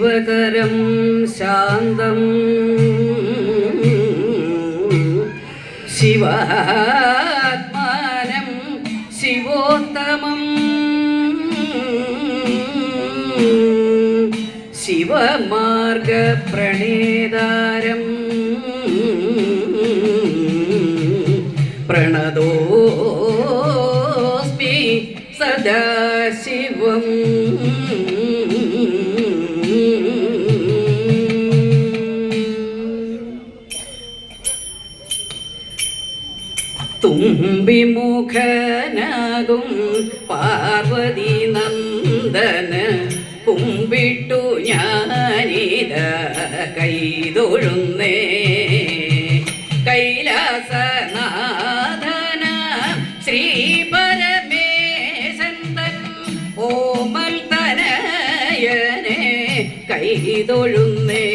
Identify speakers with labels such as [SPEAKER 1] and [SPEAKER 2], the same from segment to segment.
[SPEAKER 1] ശിവകരം ശാന്തം ശിവാത്മാനം ശിവോത്തമം ശിവമാർഗപ്രണേതാരം പ്രണതോസ്മി സദാശിവം തുമ്പിമുഖനാകും പാർവതി നന്ദന കുമ്പിട്ടു ഞാനിത കൈതൊഴുന്നേ കൈലാസനാഥന ശ്രീ പരമേശൻ തൻ ഓമൽ തനയനെ കൈതൊഴുന്നേ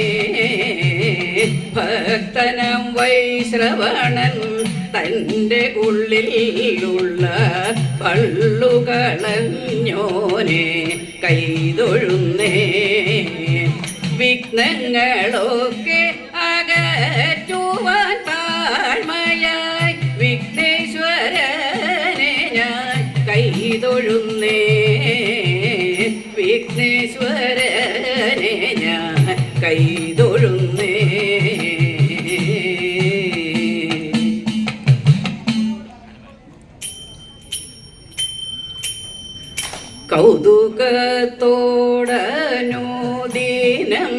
[SPEAKER 1] ഭക്തനം വൈശ്രവണൻ തൻ്റെ ഉള്ളിലുള്ള പള്ളുകളഞ്ഞോനെ കൈതൊഴുന്നേ വിഘ്നങ്ങളൊക്കെ അകറ്റുവാൻ താഴ്മയായി വിഘ്നേശ്വരനെ ഞാൻ കൈതൊഴുന്നേ വിഘ്നേശ്വരനെ ഞാൻ കൈതൊഴുന്നേ കൗതുകത്തോടനുദിനം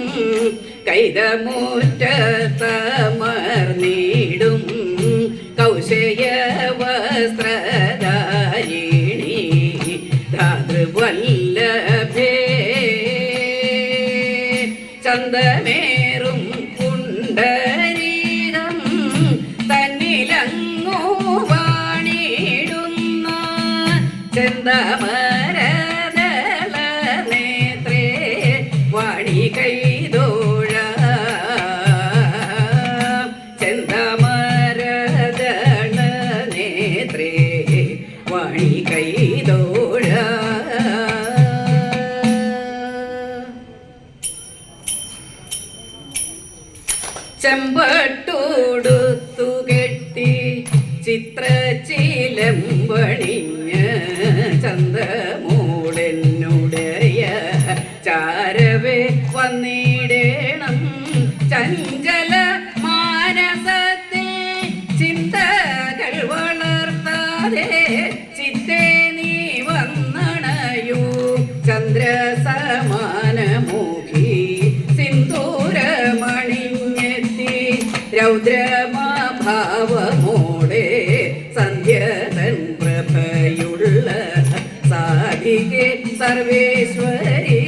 [SPEAKER 1] കൈതമുറ്റത്തമർന്നിടും കൗശയ വസ്ത്രധാരിണി ധാതൃവല്ലഭേ ചന്ദമേറും പുണ്ടരീകം തന്നിലങ്ങു വാണിടുന്ന ചെന്തമരദള നേത്രേ വാണി കൈതോഴ ചെന്തമരദള നേത്രേ വാണി കൈതോഴ ചെമ്പട്ടോടുത്തു കെട്ടി ചിത്രചീലമ്പണിഞ്ഞ ചന്തമൂടെന്നുടയ ചാരവേ വന്നിടേണം ചഞ്ചല മാനസത്തിൽ ചിന്തകൾ വളർത്താതെ ചിത്തേ നീ വന്നണയൂ ചന്ദ്രസമാനമുഖി സിന്ദൂരമണിഞ്ഞെത്തി രൗദ്രമാഭാവമോടെ സന്ധ്യതൻ പ്രഭയുള്ള സാധികെ സർവേശ്വരി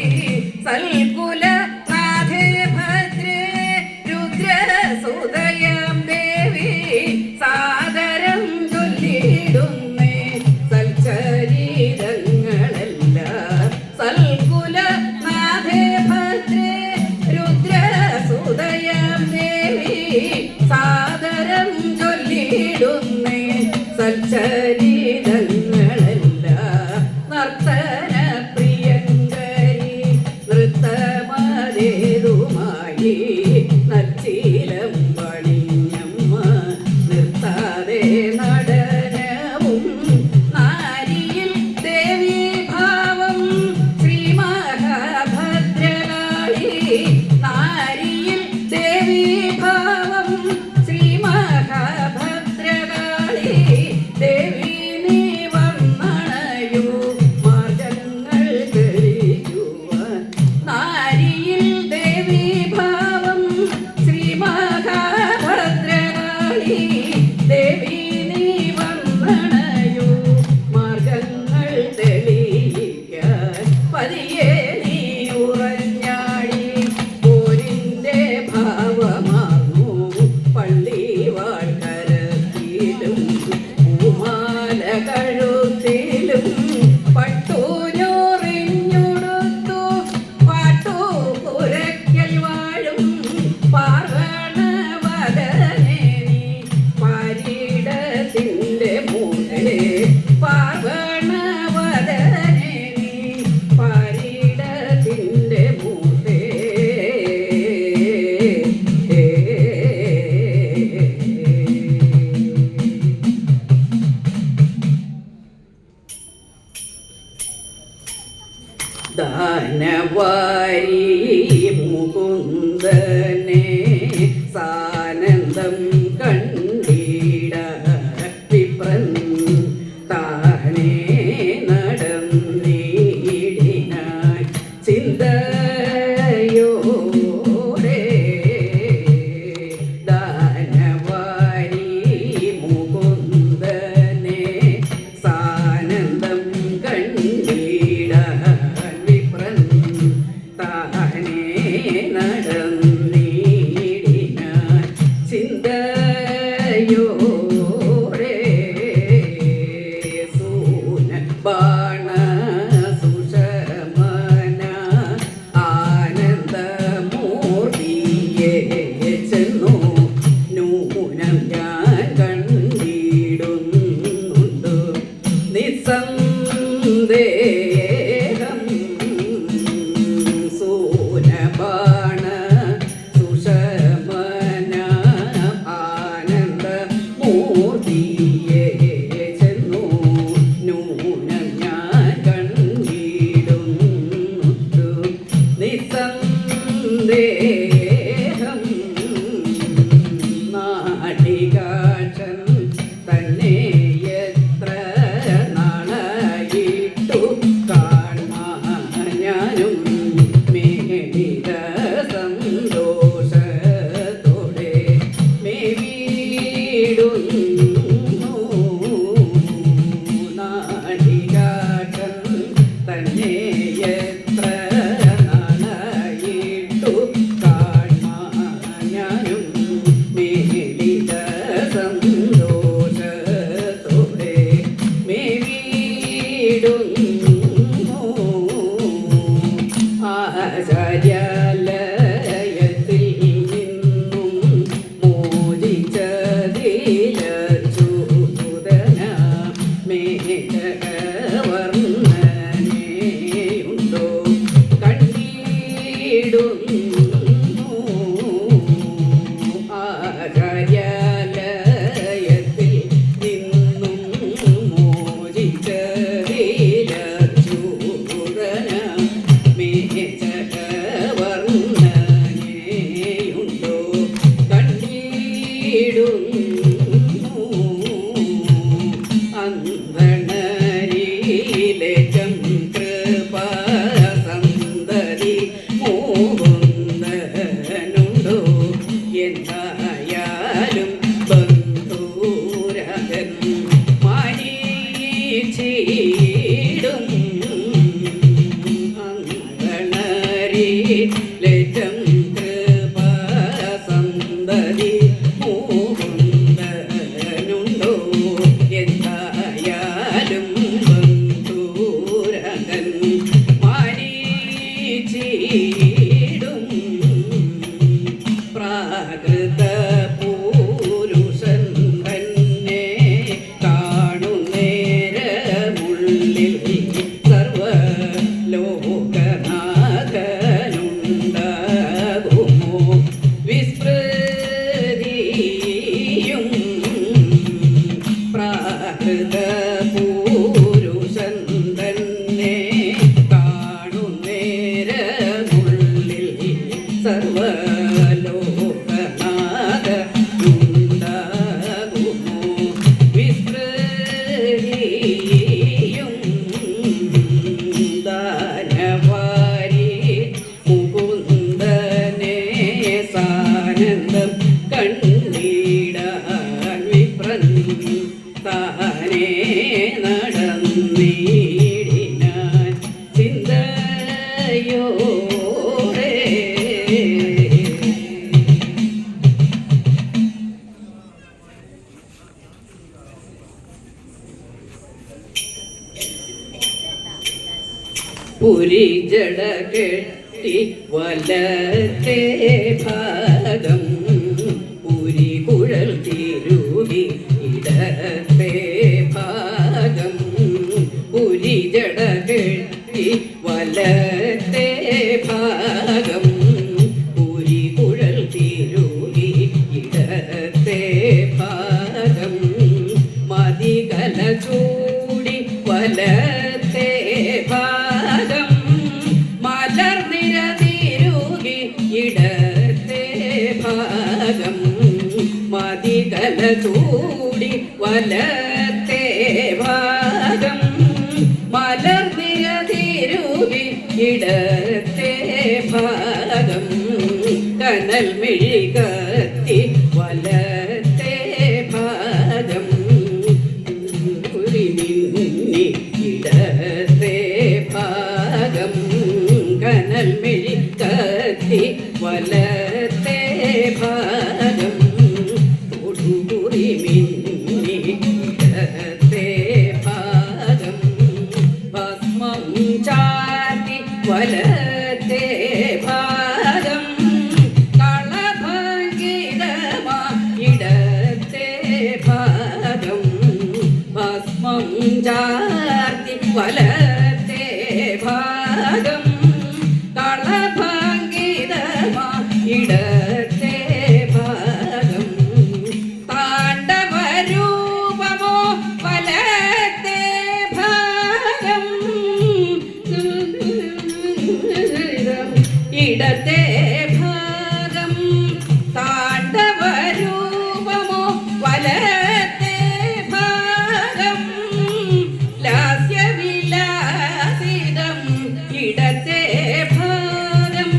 [SPEAKER 1] സൽകുല നാഥേ ഭദ്രേ രുദ്രസുതയം ദേവി സാദരം ചൊല്ലിടുന്നേ സൽചരിതങ്ങളെല്ലാം സൽകുല നാഥേ ഭദ്രേ രുദ്രസുതയം ദേവി സാദരം ചൊല്ലിടുന്നേ സൽചരിതങ്ങളെല്ലാം നർത്തന പ്രിയങ്കരി നൃത്തമതേതുമായി നച്ചീലം പണിഞ്ഞമ്മ നിർത്താതെ നടനവും നാരിയിൽ ദേവീ ഭാവം ശ്രീ മഹാഭദ്രകാളി നാരിയിൽ ദേവീ ഭാവം ശ്രീ മഹാഭദ്രകാളി ദേവി നീ വന്നണയൂ മാർഗങ്ങൾ തെളിയുവാൻ നാരിയിൽ ദേവീ ഭാവം ഉണ്ടോ എന്തായാലും ബന്ധൂരകൻ മാനീച്ചിടും അങ്കണരി ലജം കൃപസന്തതി മൂകുന്ദനുണ്ടോ എന്തായാലും ബന്ധൂരകൻ മാനീച്ചിടും പ്രാകൃത പുരുഷൻ തന്നെ കാണുന്നേരമുള്ളിൽ സർവലോകനാഥനുണ്ടാകുമോ വിസ്മൃതിയും പ്രാകൃത പുരുഷൻ തന്നെ കാണുന്നേരമുള്ളിൽ സർവലോകനാഥനുണ്ടാകുമോ വിസ്മൃതിയും ദാനവാരി മുകുന്ദനെ സാനന്ദം കണ്ടിടാൻ വിപ്രൻ താനേ നടന്നിടിനാൻ ചിന്തയോടെ പുരി ജട കെട്ടി വലത്തെ ഭാഗം പുരി കുഴൽ തിരുകി ഇടത്തെ ഭാഗം പുരി ജട കെട്ടി വലത്തെ ഭാഗം പുരി കുഴൽ തിരുകി ഇടത്തെ ഭാഗം മതികല ചൂടി വലത്തെ ഭാഗം മലർനിര തിരുകി ഇടത്തെ ഭാഗം മതികല ചൂടി വലത്തെ ഭാഗം മലർനിര തിരുകി ഇടത്തെ ഭാഗം കനൽ മിഴികത്തി വലത്തെ ഭാഗം മിന്നി ഇടത്തെ ഭാഗം കനൽ മിഴികത്തി വലത്തെ ഭാഗം തൊടുകുറി മിന്നി ഇടത്തെ ഭാഗം ഭസ്മം ചാർത്തി വലത്തെ ഭാഗം കളഭംഗിതമാ ഇടത്തെ ഭാഗം ഭസ്മം ചാർത്തി വലത്തെ ഭാഗം കളഭംഗിതമാ ഇടത്തെ ഭാഗം താണ്ഡവരൂപമോ വലത്തെ ഭാഗം ഇടത്തെ ഭാഗം താണ്ഡവരൂപമോ വലത്തെ ഭാഗം ലാസ്യവിലാസിതം ഇടത്തെ ഭാഗം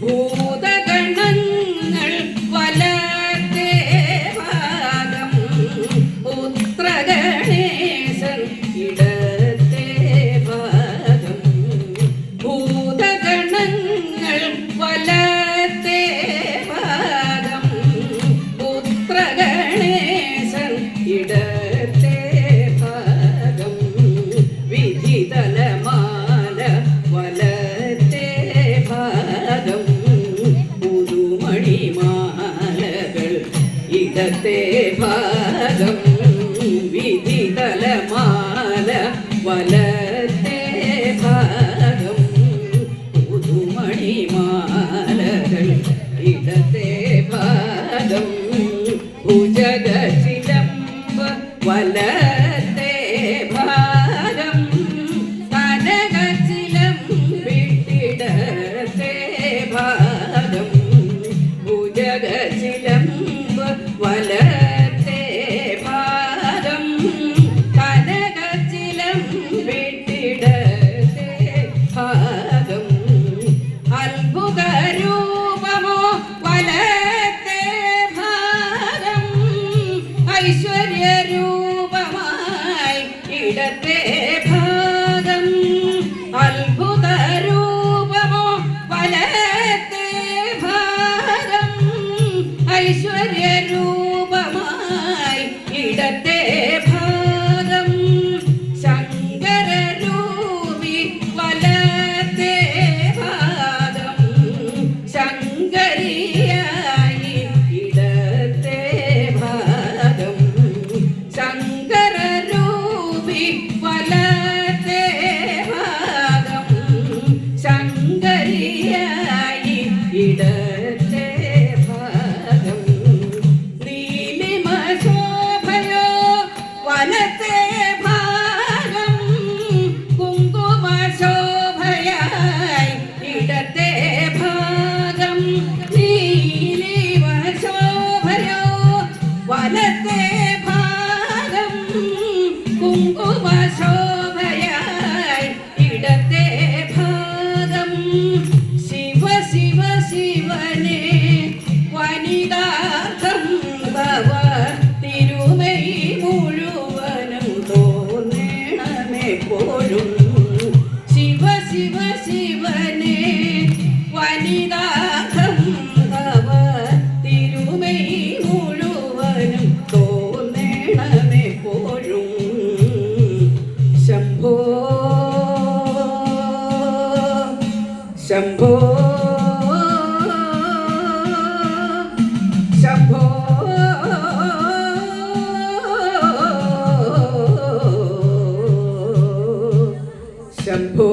[SPEAKER 1] ഭൂതഗണങ്ങൾ വലത്തെ ഭാഗം പുത്രഗണേശൻ ഇടത്തെ ഭാഗം ഭൂതഗണങ്ങൾ വലത്തെ ഭാഗം പുത്രഗണേശൻ ഇടത്തെ ഭാഗം വിധിതലമാല വലത്തെ ഭാഗം പുതുമണിമാലകൾ ഇടത്തെ ഭാഗം വിധിതലമാല വലത്തെ ഭാഗം പുതുമണിമാലകൾ ഇടത്തെ ഭാഗം ഭുജഗശിലംബ വലത്തെ ഭാഗം കനകശിലംബിട്ടിടത്തെ ഭാഗം ഭുജഗശിലംബ വലത്തെ ഭാഗം കനകശിലംബിട്ടിടത്തെ ഭാഗം അത്ഭുതരൂപമോ വല ഐശ്വര്യരൂപമായി ഇടത്തെ ഭാഗം ശങ്കരരൂപി വലത്തെ ഭാഗം ശങ്കരിയായി ഇടത്തെ ഭാഗം ശങ്കരരൂപി വലത്തെ ഭാഗം ശങ്കരിയായി ഇടത്തെ ഭാഗം നീലിമ ശോഭയോ വലത്തെ ഭാഗം കുങ്കുമ ശോഭയായി ഇടത്തെ ഭാഗം നീലിമ ശോഭയോ വലത്തെ ഭാഗം കുങ്കുമ ശോഭയായി ഇടത്തെ ഭാഗം ശിവ ശിവ ശിവനെ വനിതാർത്ഥം ഭവ തിരുമൈ മുഴുവനും തോന്നണമെപ്പോഴും ശിവ ശിവ ശിവനെ വനിതാർത്ഥം ഭവ തിരുമൈ മുഴുവനും തോന്നണമെപ്പോഴും ശംഭോ ശംഭോ ശംഭോ ശംഭോ